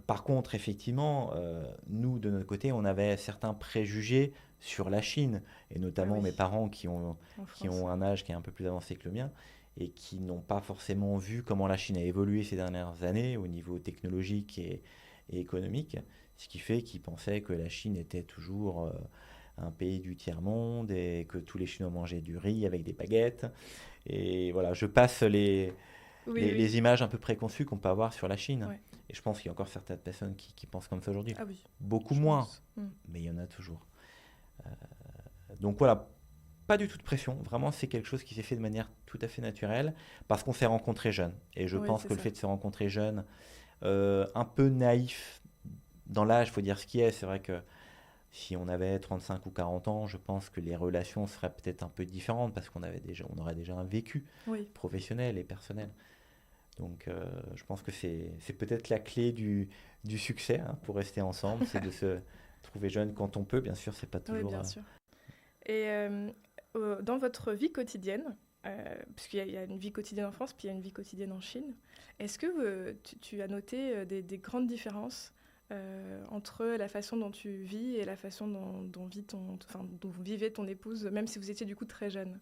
Par contre, effectivement, nous, de notre côté, on avait certains préjugés sur la Chine, et Ah notamment oui, mes parents en qui France. ont un âge qui est un peu plus avancé que le mien, et qui n'ont pas forcément vu comment la Chine a évolué ces dernières années au niveau technologique et économique, ce qui fait qu'ils pensaient que la Chine était toujours un pays du tiers-monde et que tous les Chinois mangeaient du riz avec des baguettes. Et voilà, je passe Oui, oui, les images un peu préconçues qu'on peut avoir sur la Chine. ouais. Et je pense qu'il y a encore certaines personnes qui pensent comme ça aujourd'hui. Ah oui, Beaucoup je moins, pense. mais il y en a toujours. Donc voilà, pas du tout de pression. Vraiment, c'est quelque chose qui s'est fait de manière tout à fait naturelle parce qu'on s'est rencontrés jeunes. Et je Oui, pense c'est que le ça. fait de se rencontrer jeunes, un peu naïf dans l'âge, il faut dire ce qui est. C'est vrai que si on avait 35 ou 40 ans, je pense que les relations seraient peut-être un peu différentes parce on aurait déjà un vécu Oui, professionnel et personnel. Donc, je pense que c'est peut-être la clé du succès hein, pour rester ensemble, c'est de se trouver jeune quand on peut. Bien sûr, c'est pas oui, toujours. bien sûr. Et dans votre vie quotidienne, puisqu'il y a une vie quotidienne en France, puis il y a une vie quotidienne en Chine, est-ce que tu as noté des grandes différences entre la façon dont tu vis et la façon dont vit dont vivait ton épouse, même si vous étiez du coup très jeune?